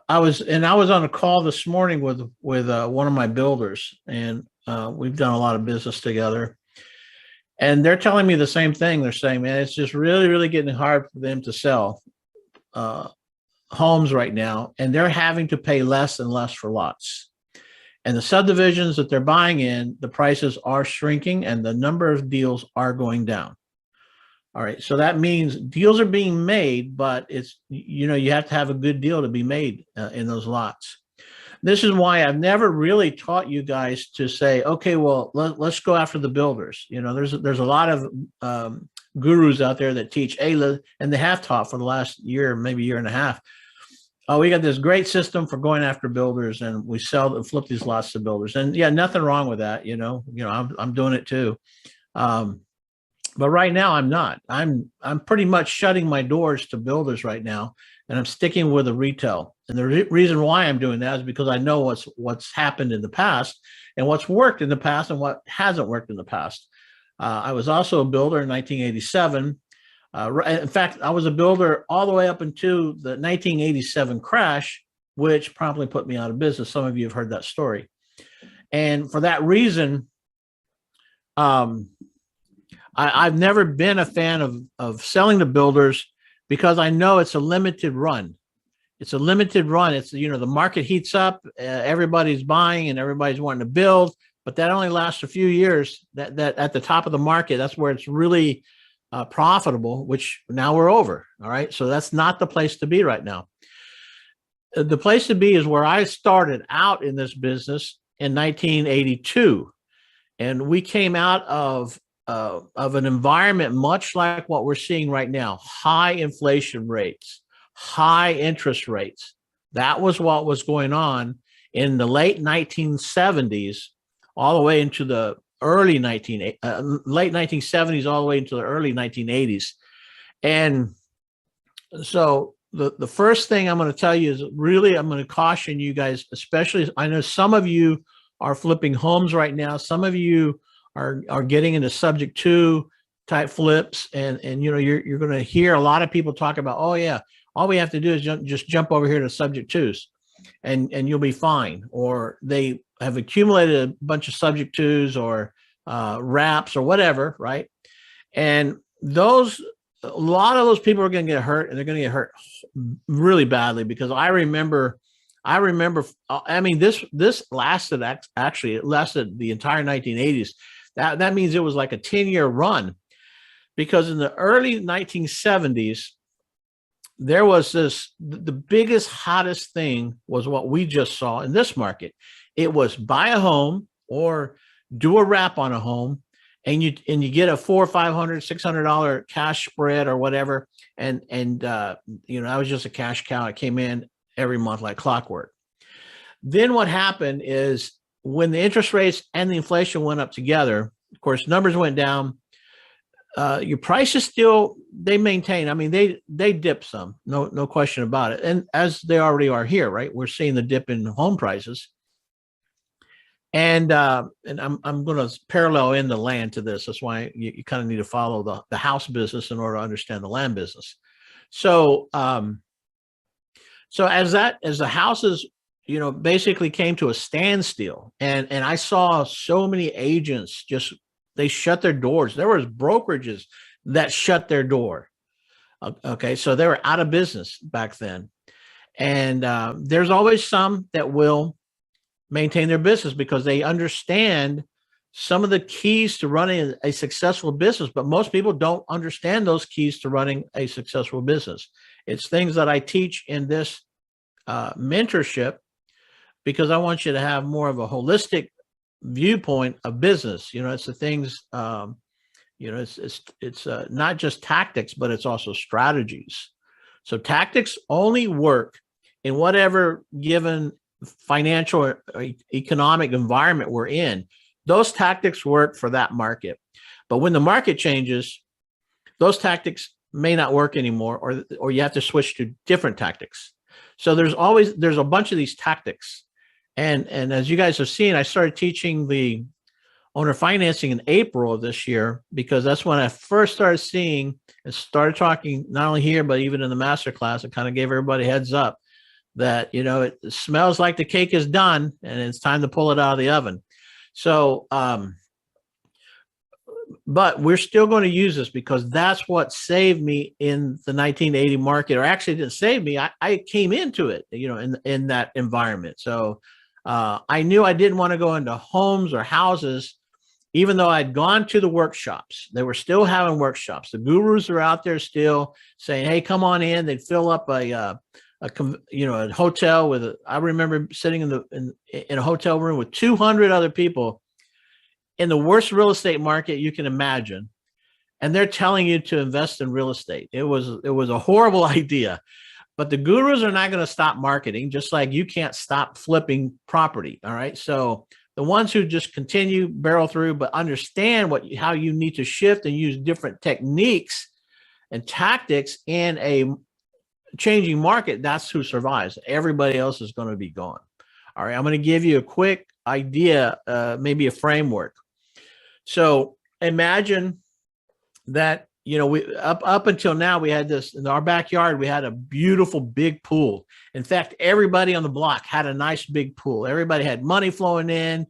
I was on a call this morning with one of my builders, and we've done a lot of business together. And they're telling me the same thing. They're saying, man, it's just really, really getting hard for them to sell uh, homes right now, and they're having to pay less and less for lots. And the subdivisions that they're buying in, the prices are shrinking, and the number of deals are going down. All right, so that means deals are being made, but it's, you have to have a good deal to be made in those lots. This is why I've never really taught you guys to say, okay, well, let's go after the builders. There's a lot of gurus out there that teach, and they have taught for the last year, maybe year and a half. Oh, we got this great system for going after builders, and we sell and flip these lots to builders. And yeah, nothing wrong with that. I'm doing it too. But right now I'm not. I'm pretty much shutting my doors to builders right now, and I'm sticking with the retail. And the reason why I'm doing that is because I know what's happened in the past, and what's worked in the past, and what hasn't worked in the past. I was also a builder in 1987. In fact, I was a builder all the way up into the 1987 crash, which promptly put me out of business. Some of you have heard that story. And for that reason, I've never been a fan of selling to builders, because I know it's a limited run. It's a limited run. It's, the market heats up, everybody's buying and everybody's wanting to build, but that only lasts a few years. That at the top of the market, that's where it's really profitable, which now we're over. All right. So that's not the place to be right now. The place to be is where I started out in this business in 1982. And we came out of an environment much like what we're seeing right now: high inflation rates, high interest rates. That was what was going on in the late 1970s, all the way into the late 1970s, all the way into the early 1980s. And so the first thing I'm going to tell you is, really, I'm going to caution you guys, especially, I know some of you are flipping homes right now. Some of you are getting into subject to type flips, and you're going to hear a lot of people talk about, oh yeah, all we have to do is just jump over here to subject twos, and you'll be fine. Or they have accumulated a bunch of subject twos or wraps or whatever, right? And a lot of those people are going to get hurt, and they're going to get hurt really badly, because I remember, I mean, this lasted, actually, it lasted the entire 1980s. That means it was like a 10-year run, because in the early 1970s, there was the biggest, hottest thing was what we just saw in this market. It was buy a home or do a wrap on a home, and you get a $400 or $500, $600 cash spread or whatever. And I was just a cash cow. I came in every month like clockwork. Then what happened is, when the interest rates and the inflation went up together, of course, numbers went down. Your prices still, they maintain. I mean, they dip some, no question about it. And as they already are here, right? We're seeing the dip in home prices. And I'm going to parallel in the land to this. That's why you kind of need to follow the house business in order to understand the land business. So as the houses, basically came to a standstill, and I saw so many agents they shut their doors. There was brokerages that shut their door. Okay, so they were out of business back then. And there's always some that will maintain their business, because they understand some of the keys to running a successful business, but most people don't understand those keys to running a successful business. It's things that I teach in this mentorship, because I want you to have more of a holistic viewpoint of business. It's the things, it's not just tactics, but it's also strategies. So tactics only work in whatever given financial or economic environment we're in. Those tactics work for that market. But when the market changes, those tactics may not work anymore, or you have to switch to different tactics. So there's a bunch of these tactics. And as you guys have seen, I started teaching the owner financing in April of this year, because that's when I first started seeing and started talking, not only here, but even in the master class. It kind of gave everybody a heads up that, you know, it smells like the cake is done and it's time to pull it out of the oven. So, but we're still going to use this because that's what saved me in the 1980 market, or actually didn't save me. I came into it, you know, in that environment. So I knew I didn't want to go into homes or houses, even though I'd gone to the workshops. They were still having workshops. The gurus are out there still saying, hey, come on in. They'd fill up a hotel with I remember sitting in a hotel room with 200 other people in the worst real estate market you can imagine, and they're telling you to invest in real estate. It was a horrible idea, but the gurus are not going to stop marketing, just like you can't stop flipping property. All right. So the ones who just continue barrel through, but understand how you need to shift and use different techniques and tactics in a changing market, that's who survives. Everybody else is going to be gone. All right. I'm going to give you a quick idea, maybe a framework. So imagine that, you know, we up until now, we had this in our backyard. We had a beautiful big pool. In fact, everybody on the block had a nice big pool. Everybody had money flowing in,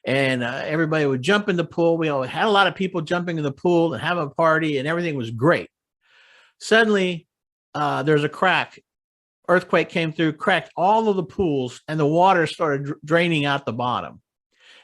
and everybody would jump in the pool. We all had a lot of people jumping in the pool and having a party, and everything was great. Suddenly, there's a crack. Earthquake came through, cracked all of the pools, and the water started draining out the bottom.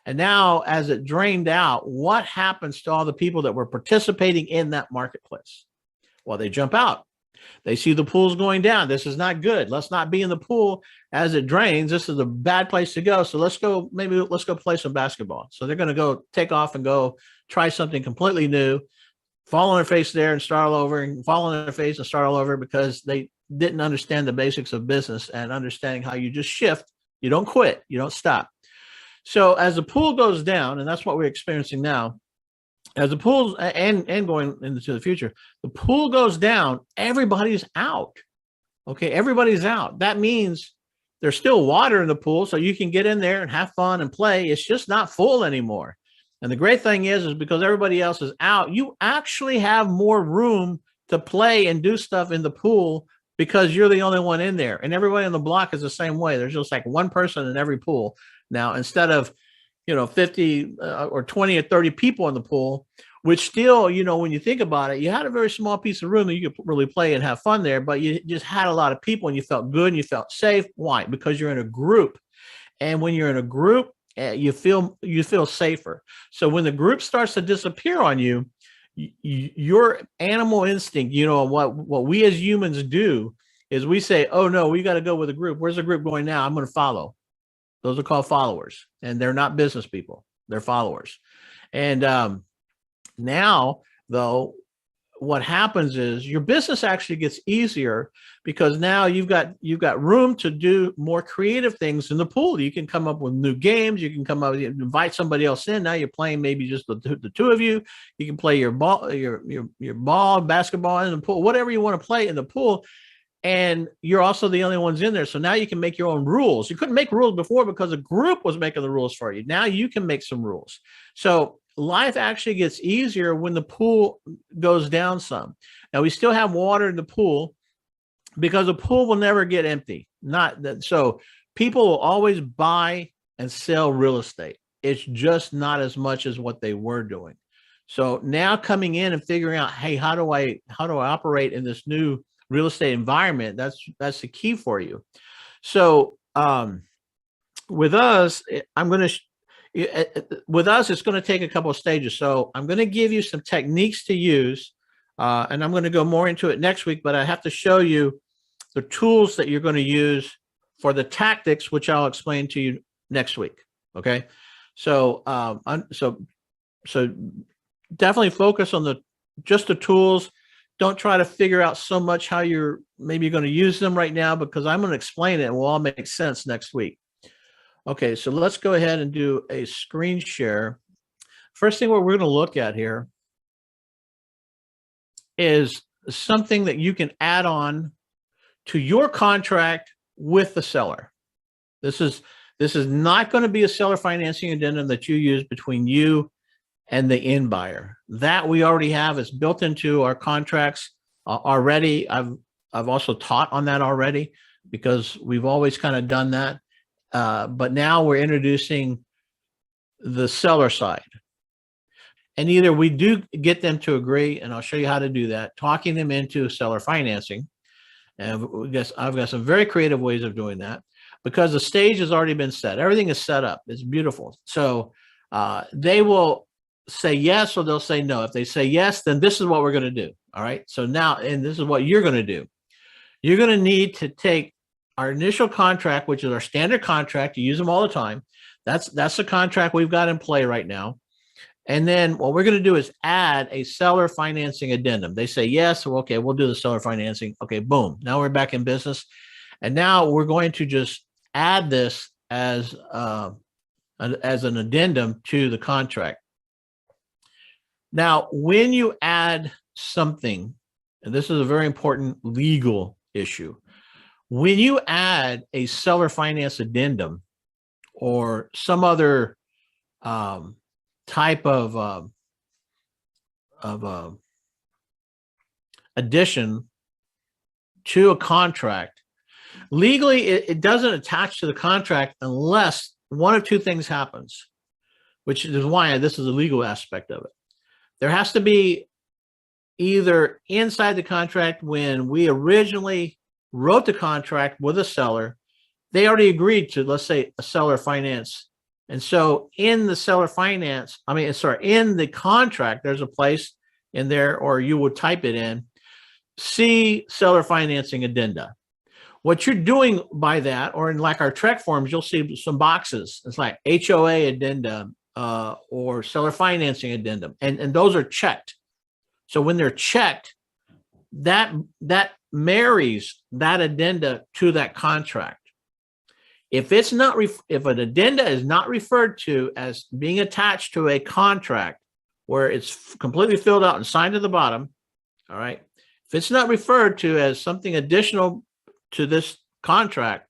And now, as it drained out, what happens to all the people that were participating in that marketplace? Well, they jump out. They see the pool's going down. This is not good. Let's not be in the pool as it drains. This is a bad place to go. So let's go play some basketball. So they're going to go take off and go try something completely new, fall on their face there and start all over, and fall on their face and start all over, because they didn't understand the basics of business and understanding how you just shift. You don't quit. You don't stop. So as the pool goes down, and that's what we're experiencing now, as the pool and going into the future, the pool goes down, everybody's out. Okay, everybody's out. That means there's still water in the pool, so you can get in there and have fun and play. It's just not full anymore. And the great thing is because everybody else is out, you actually have more room to play and do stuff in the pool because you're the only one in there. And everybody on the block is the same way. There's just like one person in every pool. Now, instead of, 50 or 20 or 30 people in the pool, which still, when you think about it, you had a very small piece of room that you could really play and have fun there, but you just had a lot of people and you felt good and you felt safe. Why? Because you're in a group. And when you're in a group, you feel safer. So when the group starts to disappear on you, your animal instinct, what we as humans do is we say, oh no, we got to go with a group. Where's the group going now? I'm going to follow. Those are called followers, and they're not business people. They're followers. And now, though, what happens is your business actually gets easier because now you've got room to do more creative things in the pool. You can come up with new games. You can come up, invite somebody else in. Now you're playing maybe just the two of you. You can play your ball, basketball in the pool, whatever you want to play in the pool. And you're also the only ones in there. So now you can make your own rules. You couldn't make rules before because a group was making the rules for you. Now you can make some rules. So life actually gets easier when the pool goes down some. Now we still have water in the pool because the pool will never get empty. Not that. So people will always buy and sell real estate. It's just not as much as what they were doing. So now coming in and figuring out, hey, how do I operate in this new real estate environment? That's the key for you. So with us, it's going to take a couple of stages. So I'm going to give you some techniques to use, and I'm going to go more into it next week, but I have to show you the tools that you're going to use for the tactics, which I'll explain to you next week. Okay. So, so definitely focus on just the tools. Don't try to figure out so much how you're going to use them right now, because I'm going to explain it and it will all make sense next week. Okay, so let's go ahead and do a screen share. First thing what we're going to look at here is something that you can add on to your contract with the seller. This is not going to be a seller financing addendum that you use between you and the end buyer. That we already have. It's built into our contracts already. I've also taught on that already. because we've always kind of done that. But now we're introducing the seller side. And either we do get them to agree, and I'll show you how to do that, talking them into seller financing. And I've got some very creative ways of doing that, because the stage has already been set. Everything is set up. It's beautiful. So they will say yes, or they'll say no. If they say yes, then this is what we're going to do. All right. So now, and this is what you're going to do. You're going to need to take our initial contract, which is our standard contract. You use them all the time. That's the contract we've got in play right now. And then what we're going to do is add a seller financing addendum. They say yes, well, okay, we'll do the seller financing. Okay, boom. Now we're back in business. And now we're going to just add this as an addendum to the contract. Now, when you add something, and this is a very important legal issue, when you add a seller finance addendum or some other type of addition to a contract, legally it doesn't attach to the contract unless one of two things happens, which is why this is a legal aspect of it. There has to be either inside the contract, when we originally wrote the contract with a seller, they already agreed to, let's say, a seller finance. And so in the seller finance, in the contract, there's a place in there, or you would type it in, see seller financing addenda. What you're doing by that, or in like our TREC forms, you'll see some boxes. It's like HOA addenda or seller financing addendum. And those are checked. So when they're checked, that marries that addenda to that contract. If it's not, if an addenda is not referred to as being attached to a contract where it's completely filled out and signed to the bottom, all right, if it's not referred to as something additional to this contract,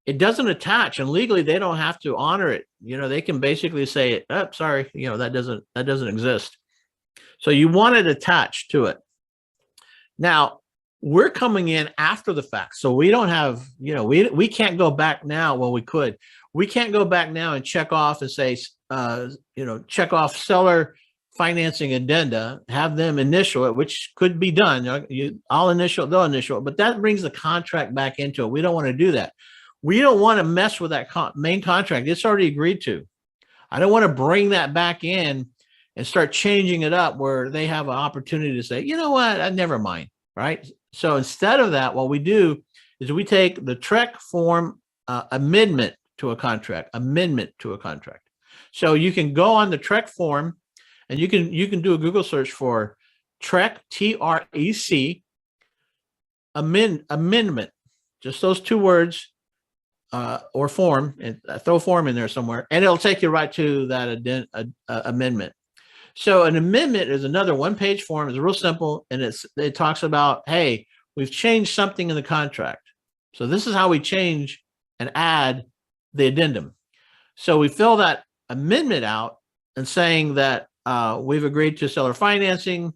it doesn't attach, and legally they don't have to honor it. You know, they can basically say, oh, sorry, you know, that doesn't exist. So you want it attached to it. Now, we're coming in after the fact. So we don't have, you know, we can't go back now. Well, we could. We can't go back now and check off and say, you know, check off seller financing addenda, have them initial it, which could be done. I'll initial, they'll initial it, but that brings the contract back into it. We don't want to do that. We don't want to mess with that main contract. It's already agreed to. I don't want to bring that back in and start changing it up where they have an opportunity to say, you know what, never mind, right? So instead of that, what we do is we take the TREC form amendment to a contract, So you can go on the TREC form, and you can do a Google search for TREC, T-R-E-C, amendment, just those two words, or form, and throw form in there somewhere, and it'll take you right to that amendment. So an amendment is another one-page form. It's real simple, and it talks about, hey, we've changed something in the contract. So this is how we change and add the addendum. So we fill that amendment out and saying that we've agreed to seller financing,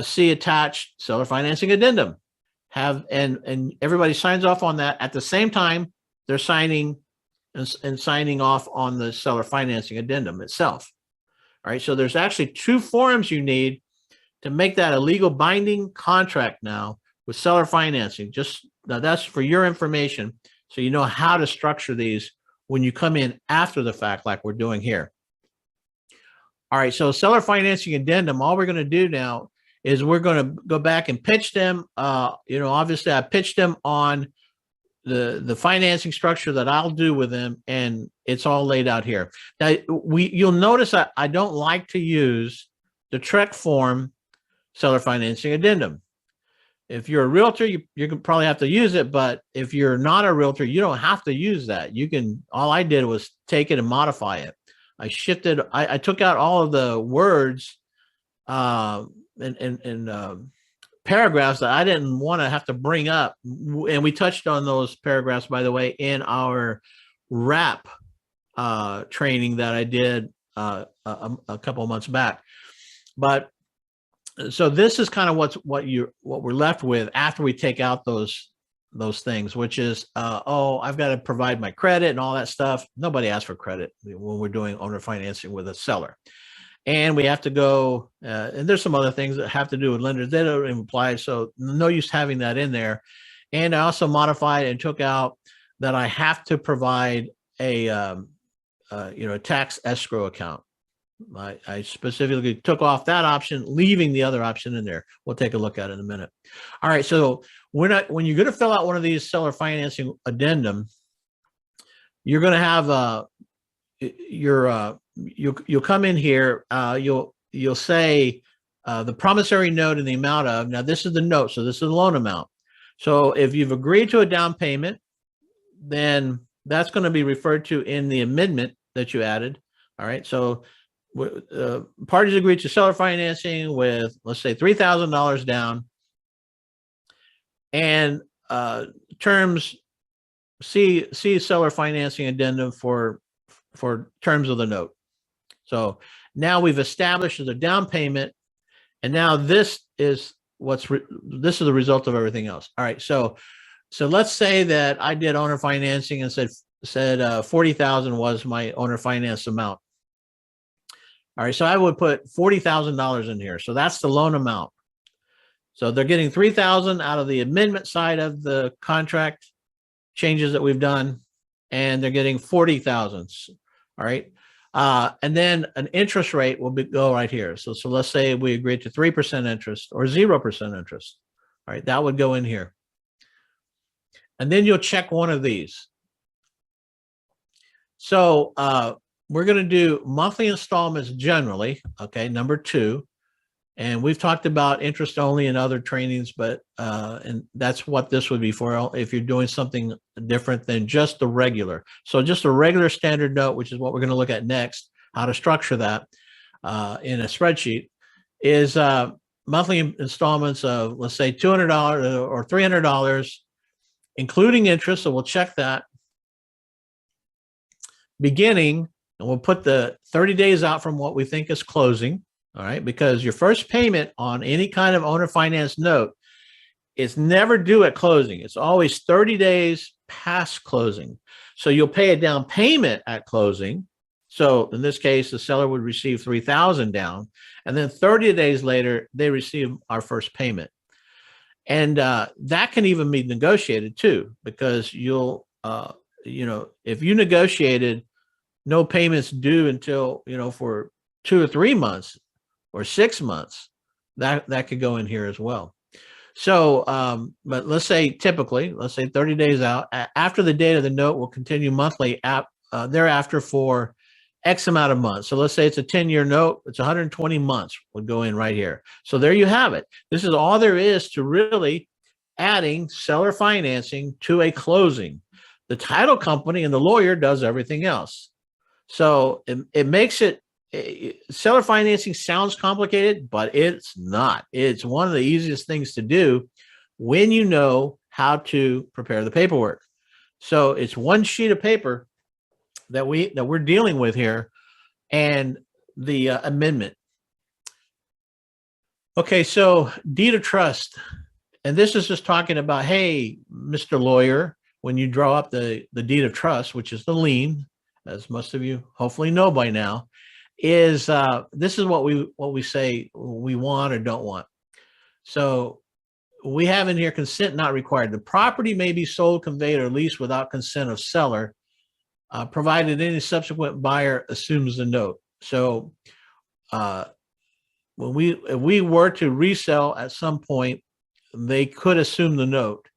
see attached seller financing addendum. And everybody signs off on that. At the same time, they're signing and signing off on the seller financing addendum itself. All right, so there's actually two forms you need to make that a legal binding contract now with seller financing. Just now, that's for your information, so you know how to structure these when you come in after the fact, like we're doing here. All right, so seller financing addendum, all we're going to do now is we're going to go back and pitch them. You know, obviously I pitched them on the financing structure that I'll do with them, and it's all laid out here. Now, you'll notice I don't like to use the TREC form seller financing addendum. If you're a realtor, you can probably have to use it, but if you're not a realtor, you don't have to use that. You can, all I did was take it and modify it. I shifted, I took out all of the words and paragraphs that I didn't want to have to bring up. And we touched on those paragraphs, by the way, in our wrap training that I did a couple of months back. But so this is kind of what we're left with after we take out those those things, which is, oh, I've got to provide my credit and all that stuff. Nobody asks for credit when we're doing owner financing with a seller. And we have to go, and there's some other things that have to do with lenders. They don't even apply, so no use having that in there. And I also modified and took out that I have to provide a tax escrow account. I specifically took off that option, leaving the other option in there. We'll take a look at it in a minute. All right, so when you're going to fill out one of these seller financing addendum, you're going to have you'll come in here. You'll say the promissory note and the amount of. Now this is the note, so this is the loan amount. So if you've agreed to a down payment, then that's going to be referred to in the amendment that you added. All right, so parties agreed to seller financing with, let's say, $3,000 down, and terms. See seller financing addendum for terms of the note. So now we've established the down payment, and now this is this is the result of everything else. All right, so let's say that I did owner financing and said $40,000 was my owner finance amount. All right, so I would put $40,000 in here. So that's the loan amount. So they're getting $3,000 out of the amendment side of the contract changes that we've done, and they're getting $40,000. All right. And then an interest rate will go right here. So let's say we agreed to 3% interest or 0% interest. All right, that would go in here. And then you'll check one of these. So we're going to do monthly installments generally. Okay, number 2. And we've talked about interest only in other trainings, but and that's what this would be for if you're doing something different than just the regular. So just a regular standard note, which is what we're going to look at next, how to structure that in a spreadsheet, is monthly installments of, let's say, $200 or $300, including interest. So we'll check that beginning, and we'll put the 30 days out from what we think is closing. All right, because your first payment on any kind of owner finance note is never due at closing. It's always 30 days past closing. So you'll pay a down payment at closing. So in this case, the seller would receive $3,000 down, and then 30 days later, they receive our first payment. And that can even be negotiated too, because you'll, if you negotiated no payments due until, for 2 or 3 months, or 6 months, that could go in here as well. So, but let's say 30 days out, after the date of the note, will continue monthly thereafter for X amount of months. So let's say it's a 10-year note, it's 120 months would go in right here. So there you have it. This is all there is to really adding seller financing to a closing. The title company and the lawyer does everything else. So it makes it, seller financing sounds complicated, but it's not. It's one of the easiest things to do when you know how to prepare the paperwork. So it's one sheet of paper that we're dealing with here, and the amendment. Okay, so deed of trust, and this is just talking about, hey, Mr. Lawyer, when you draw up the deed of trust, which is the lien, as most of you hopefully know by now, is this is what we say we want or don't want. So we have in here consent not required. The property may be sold, conveyed, or leased without consent of seller, provided any subsequent buyer assumes the note. So if we were to resell at some point, they could assume the note,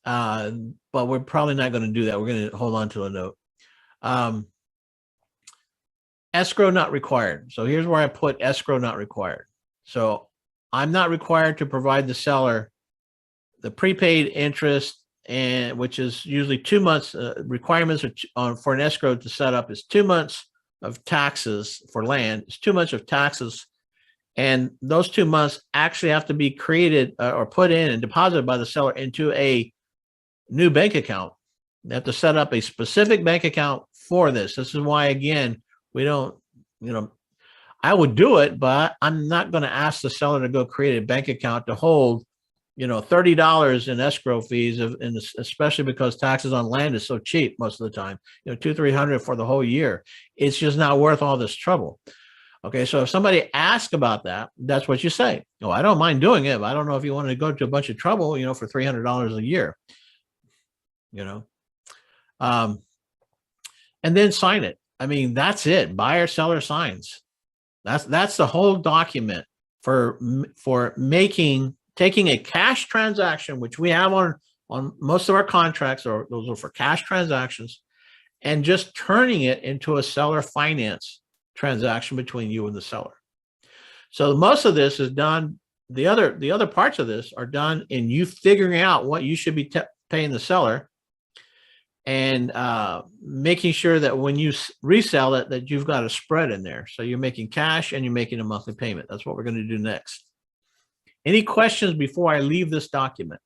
but we're probably not going to do that. We're going to hold on to a note. Escrow not required. So here's where I put escrow not required. So I'm not required to provide the seller the prepaid interest, and which is usually 2 months. Requirements for an escrow to set up is 2 months of taxes for land. It's 2 months of taxes, and those 2 months actually have to be created or put in and deposited by the seller into a new bank account. They have to set up a specific bank account for this. This is why, again, we don't, I would do it, but I'm not going to ask the seller to go create a bank account to hold $30 in escrow fees, and especially because taxes on land is so cheap most of the time, 200-300 for the whole year. It's just not worth all this trouble. Okay, so if somebody asks about that, that's what you say. Oh, I don't mind doing it, but I don't know if you want to go to a bunch of trouble, for $300 a year, and then sign it. I mean, that's it. Buyer seller signs. That's the whole document for taking a cash transaction, which we have on most of our contracts, or those are for cash transactions, and just turning it into a seller finance transaction between you and the seller. So most of this is done. The other parts of this are done in you figuring out what you should be paying the seller, and making sure that when you resell it, that you've got a spread in there. So you're making cash and you're making a monthly payment. That's what we're going to do next. Any questions before I leave this document?